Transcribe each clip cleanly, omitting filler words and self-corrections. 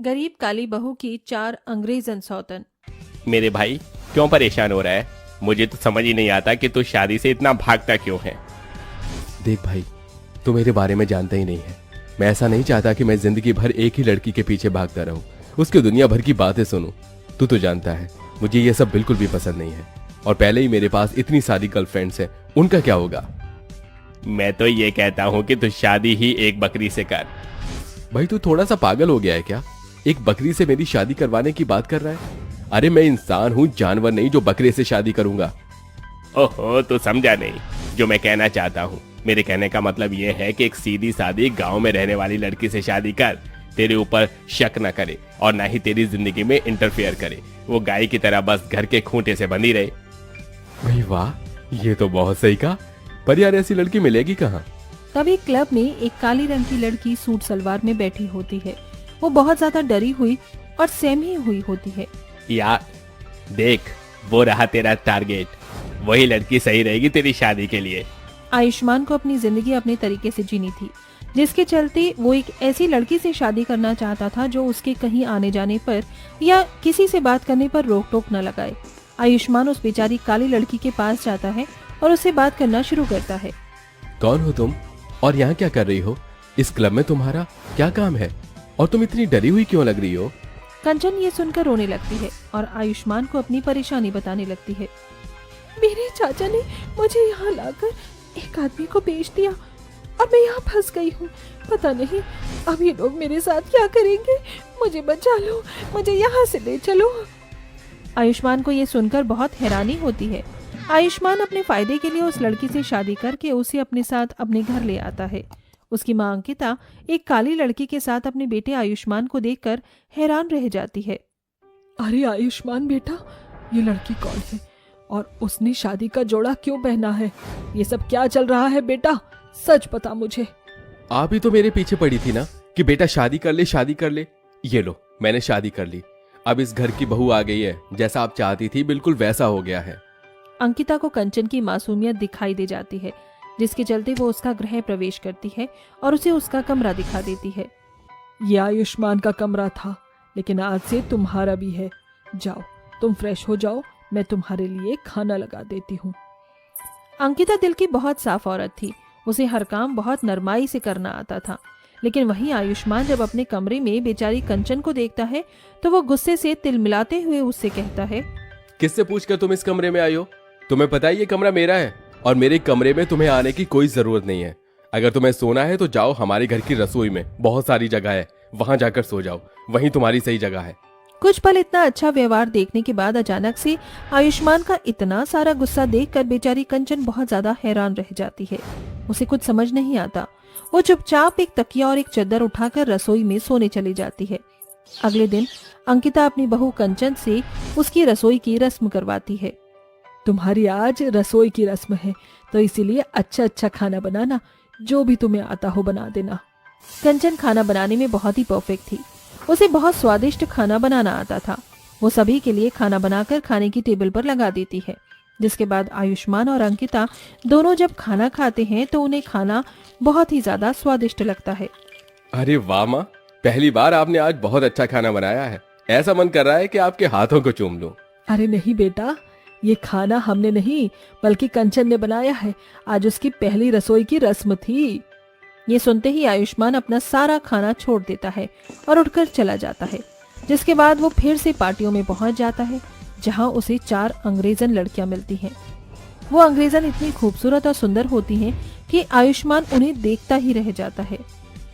गरीब काली बहू की 4 अंग्रेजन सौतन। मेरे भाई क्यों परेशान हो रहा है? मुझे तो समझ ही नहीं आता कि तू शादी से इतना भागता क्यों है। देख भाई, तू मेरे बारे में जानता ही नहीं है। मैं ऐसा नहीं चाहता कि मैं जिंदगी भर एक ही लड़की के पीछे भागता रहूं, उसकी दुनिया भर की बातें सुनूं। तू तो जानता है मुझे ये सब बिल्कुल भी पसंद नहीं है। और पहले ही मेरे पास इतनी सारी गर्लफ्रेंड्स हैं, उनका क्या होगा? मैं तो ये कहता हूँ कि तू शादी ही एक बकरी से कर। भाई तू थोड़ा सा पागल हो गया है क्या? एक बकरी से मेरी शादी करवाने की बात कर रहा है? अरे मैं इंसान हूँ, जानवर नहीं जो बकरे से शादी करूंगा। ओहो, तू समझा नहीं जो मैं कहना चाहता हूँ। मेरे कहने का मतलब ये है कि एक सीधी सादी गांव में रहने वाली लड़की से शादी कर, तेरे ऊपर शक न करे और ना ही तेरी जिंदगी में इंटरफेयर करे। वो गाय की तरह बस घर के खूंटे से बंधी रहे। भाई वाह, ये तो बहुत सही कहा। पर यार ऐसी लड़की मिलेगी कहाँ? तभी क्लब में एक काली रंग की लड़की सूट सलवार में बैठी होती है। वो बहुत ज्यादा डरी हुई और सहमी हुई होती है। यार देख, वो रहा तेरा टारगेट। वही लड़की सही रहेगी तेरी शादी के लिए। आयुष्मान को अपनी जिंदगी अपने तरीके से जीनी थी, जिसके चलते वो एक ऐसी लड़की से शादी करना चाहता था जो उसके कहीं आने जाने पर या किसी से बात करने पर रोक टोक न लगाए। आयुष्मान उस बेचारी काली लड़की के पास जाता है और उससे बात करना शुरू करता है। कौन हो तुम और यहाँ क्या कर रही हो? इस क्लब में तुम्हारा क्या काम है और तुम इतनी डरी हुई क्यों लग रही हो? कंचन ये सुनकर रोने लगती है और आयुष्मान को अपनी परेशानी बताने लगती है। मेरे चाचा ने मुझे यहाँ लाकर एक आदमी को बेच दिया और मैं यहाँ फंस गई हूँ। पता नहीं अब ये लोग मेरे साथ क्या करेंगे। मुझे बचा लो, मुझे यहाँ से ले चलो। आयुष्मान को ये सुनकर बहुत हैरानी होती है। आयुष्मान अपने फायदे के लिए उस लड़की से शादी करके उसे अपने साथ अपने घर ले आता है। उसकी मां अंकिता एक काली लड़की के साथ अपने बेटे आयुष्मान को देखकर हैरान रह जाती है। अरे आयुष्मान बेटा, ये लड़की कौन है और उसने शादी का जोड़ा क्यों पहना है? ये सब क्या चल रहा है बेटा? सच बता मुझे। आप ही तो मेरे पीछे पड़ी थी ना कि बेटा शादी कर ले, शादी कर ले। ये लो, मैंने शादी कर ली। अब इस घर की बहू आ गई है, जैसा आप चाहती थी बिल्कुल वैसा हो गया है। अंकिता को कंचन की मासूमियत दिखाई दे जाती है, जिसके चलते वो उसका गृह प्रवेश करती है और उसे उसका कमरा दिखा देती है। ये आयुष्मान का कमरा था, लेकिन आज से तुम्हारा भी है। जाओ, तुम फ्रेश हो जाओ, मैं तुम्हारे लिए खाना लगा देती हूँ। अंकिता दिल की बहुत साफ औरत थी। उसे हर काम बहुत नरमाई से करना आता था। लेकिन वहीं आयुष्मान जब अपने कमरे में बेचारी कंचन को देखता है तो वो गुस्से से तिलमिलाते हुए उससे कहता है, किससे पूछकर तुम इस कमरे में आई हो? तुम्हें पता है ये कमरा मेरा है और मेरे कमरे में तुम्हें आने की कोई जरूरत नहीं है। अगर तुम्हें सोना है तो जाओ हमारे घर की रसोई में, बहुत सारी जगह है, वहां जाकर सो जाओ, वहीं तुम्हारी सही जगह है। कुछ पल इतना अच्छा व्यवहार देखने के बाद अचानक से आयुष्मान का इतना सारा गुस्सा देखकर बेचारी कंचन बहुत ज्यादा हैरान रह जाती है। उसे कुछ समझ नहीं आता। वो चुपचाप एक तकिया और एक चादर उठाकर रसोई में सोने चली जाती है। अगले दिन अंकिता अपनी बहू कंचन से उसकी रसोई की रस्म करवाती है। तुम्हारी आज रसोई की रस्म है, तो इसीलिए अच्छा अच्छा खाना बनाना, जो भी तुम्हें आता हो बना देना। कंचन खाना बनाने में बहुत ही परफेक्ट थी। उसे बहुत स्वादिष्ट खाना बनाना आता था। वो सभी के लिए खाना बनाकर खाने की टेबल पर लगा देती है। जिसके बाद आयुष्मान और अंकिता दोनों जब खाना खाते हैं तो उन्हें खाना बहुत ही ज्यादा स्वादिष्ट लगता है। अरे वाह माँ, पहली बार आपने आज बहुत अच्छा खाना बनाया है। ऐसा मन कर रहा है कि आपके हाथों को चूम लूं। अरे नहीं बेटा, ये खाना हमने नहीं बल्कि कंचन ने बनाया है। आज उसकी पहली रसोई की रस्म थी। ये सुनते ही आयुष्मान अपना सारा खाना छोड़ देता है और उठकर चला जाता है। जिसके बाद वो फिर से पार्टियों में पहुंच जाता है, जहां उसे 4 अंग्रेजन लड़कियां मिलती हैं। वो अंग्रेजन इतनी खूबसूरत और सुंदर होती हैं कि आयुष्मान उन्हें देखता ही रह जाता है।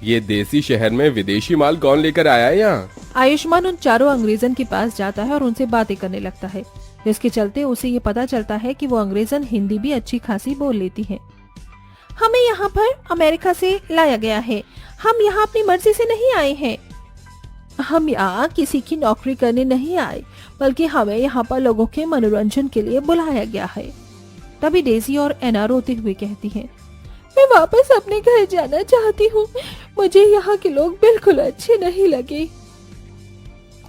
ये देसी शहर में विदेशी माल कौन लेकर आया है यहाँ? आयुष्मान उन 4 अंग्रेजन के पास जाता है और उनसे बातें करने लगता है, जिसके चलते उसे ये पता चलता है कि वो अंग्रेजन हिंदी भी अच्छी खासी बोल लेती हैं। हमें यहाँ पर अमेरिका से लाया गया है। हम यहाँ अपनी मर्जी से नहीं आए हैं। हम यहाँ किसी की नौकरी करने नहीं आए, बल्कि हमें यहाँ पर लोगों के मनोरंजन के लिए बुलाया गया है। तभी डेजी और एना रोते हुए कहती हैं, मैं वापस अपने घर जाना चाहती हूँ। मुझे यहाँ के लोग बिल्कुल अच्छे नहीं लगे।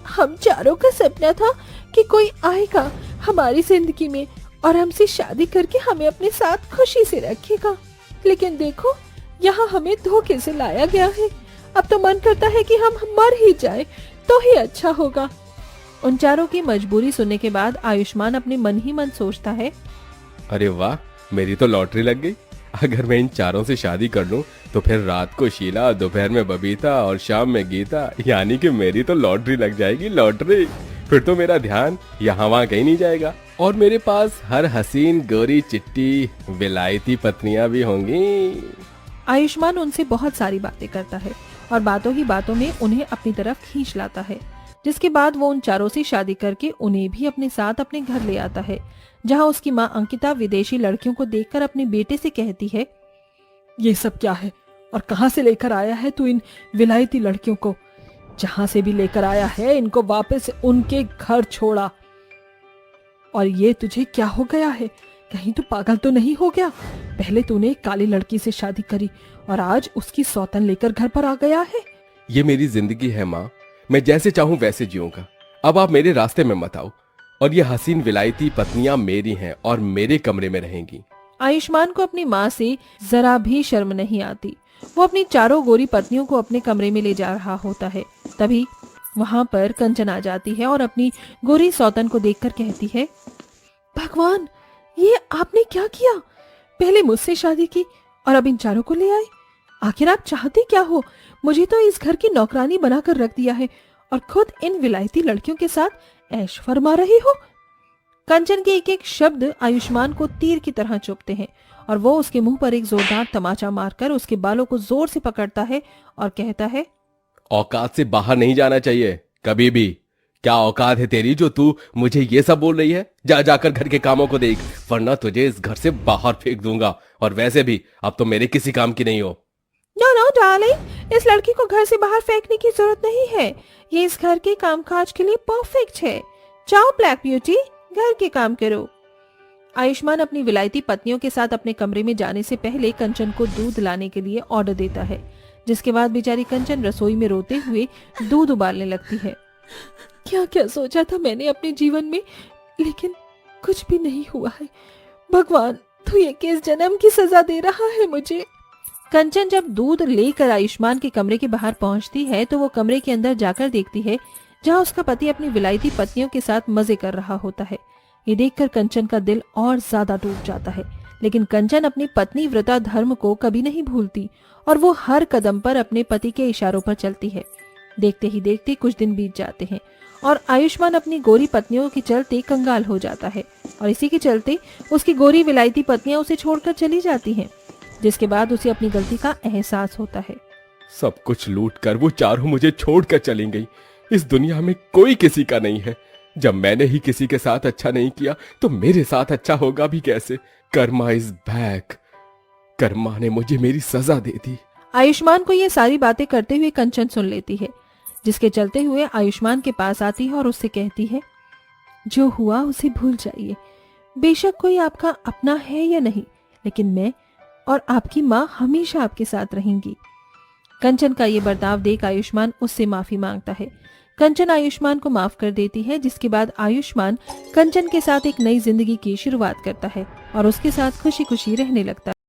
हम चारों का सपना था कि कोई आएगा हमारी जिंदगी में और हमसे शादी करके हमें अपने साथ खुशी से रखेगा। लेकिन देखो, यहाँ हमें धोखे से लाया गया है। अब तो मन करता है कि हम मर ही जाएं, तो ही अच्छा होगा। उन चारों की मजबूरी सुनने के बाद आयुष्मान अपने मन ही मन सोचता है, अरे वाह, मेरी तो लॉटरी लग गई। अगर मैं इन चारों से शादी कर लूं तो फिर रात को शीला, दोपहर में बबीता और शाम में गीता, यानी कि मेरी तो लॉटरी लग जाएगी, लॉटरी। फिर तो मेरा ध्यान यहाँ वहाँ कहीं नहीं जाएगा और मेरे पास हर हसीन गोरी चिट्टी विलायती पत्नियां भी होंगी। आयुष्मान उनसे बहुत सारी बातें करता है और बातों ही बातों में उन्हें अपनी तरफ खींच लाता है, जिसके बाद वो उन चारों से शादी करके उन्हें भी अपने साथ अपने घर ले आता है, जहाँ उसकी माँ अंकिता विदेशी लड़कियों को देखकर अपने बेटे से कहती है, ये सब क्या है और कहाँ से लेकर आया है तू इन विलायती लड़कियों को? जहां से भी लेकर आया है इनको वापस उनके घर छोड़ा। और ये तुझे क्या हो गया है? कहीं तू पागल तो नहीं हो गया? पहले तूने एक काली लड़की से शादी करी और आज उसकी सौतन लेकर घर पर आ गया है। ये मेरी जिंदगी है माँ, मैं जैसे चाहूँ वैसे जीऊंगा। अब आप मेरे रास्ते में मत आओ और ये हसीन विलायती पत्नियां मेरी हैं और मेरे कमरे में रहेंगी। आयुष्मान को अपनी माँ से जरा भी शर्म नहीं आती। वो अपनी चारों गोरी पत्नियों को अपने कमरे में ले जा रहा होता है। तभी वहाँ पर कंचन आ जाती है और अपनी गोरी सौतन को देखकर कहती है, भगवान, ये आपने क्या किया? पहले मुझसे शादी की और अब इन चारों को ले आए। आखिर आप चाहते क्या हो? मुझे तो इस घर की नौकरानी बनाकर रख दिया है और खुद इन विलायती लड़कियों के साथ ऐश फरमा रही हो। कंचन के एक एक शब्द आयुष्मान को तीर की तरह चुभते हैं और वो उसके मुंह पर एक जोरदार तमाचा मारकर उसके बालों को जोर से पकड़ता है और कहता है, औकात से बाहर नहीं जाना चाहिए कभी भी। क्या औकात है तेरी जो तू मुझे ये सब बोल रही है? जा जाकर घर के कामों को देख, वरना तुझे इस घर से बाहर फेंक दूंगा। और वैसे भी अब तो मेरे किसी काम की नहीं हो। नो नो डार्लिंग, इस लड़की को घर से बाहर फेंकने की जरूरत नहीं है। ये इस घर के कामकाज के लिए परफेक्ट है। जाओ ब्लैक ब्यूटी, घर के काम करो। आयुष्मान अपनी विलायती पत्नियों के साथ अपने कमरे में जाने से पहले कंचन को दूध लाने के लिए ऑर्डर देता है, जिसके बाद बेचारी कंचन रसोई में रोते हुए दूध उबालने लगती है। क्या क्या सोचा था मैंने अपने जीवन में, लेकिन कुछ भी नहीं हुआ है। भगवान, तू ये किस जन्म की सजा दे रहा है मुझे? कंचन जब दूध लेकर आयुष्मान के कमरे के बाहर पहुंचती है तो वो कमरे के अंदर जाकर देखती है, जहां उसका पति अपनी विलायती पत्नियों के साथ मजे कर रहा होता है। ये देखकर कंचन का दिल और ज्यादा टूट जाता है, लेकिन कंचन अपनी पत्नी व्रता धर्म को कभी नहीं भूलती और वो हर कदम पर अपने पति के इशारों पर चलती है। देखते ही देखते कुछ दिन बीत जाते हैं और आयुष्मान अपनी गोरी पत्नियों के चलते कंगाल हो जाता है और इसी के चलते उसकी गोरी विलायती पत्नियां उसे छोड़कर चली जाती हैं, जिसके बाद उसे अपनी गलती का एहसास होता है। सब कुछ लूट कर वो चारों मुझे छोड़कर चली गई। इस दुनिया में कोई किसी का नहीं है। जब मैंने ही किसी के साथ अच्छा नहीं किया तो मेरे साथ अच्छा होगा भी कैसे? Karma is back. कर्मा ने मुझे मेरी सजा दे दी। आयुष्मान को ये सारी बातें करते हुए कंचन सुन लेती है, जिसके चलते हुए आयुष्मान के पास आती है और उससे कहती है, जो हुआ उसे भूल जाइए। बेशक कोई आपका अपना है या नहीं, लेकिन मैं और आपकी माँ हमेशा आपके साथ रहेंगी। कंचन का ये बर्ताव देख आयुष्मान उससे माफी मांगता है। कंचन आयुष्मान को माफ कर देती है, जिसके बाद आयुष्मान कंचन के साथ एक नई जिंदगी की शुरुआत करता है और उसके साथ खुशी खुशी रहने लगता है।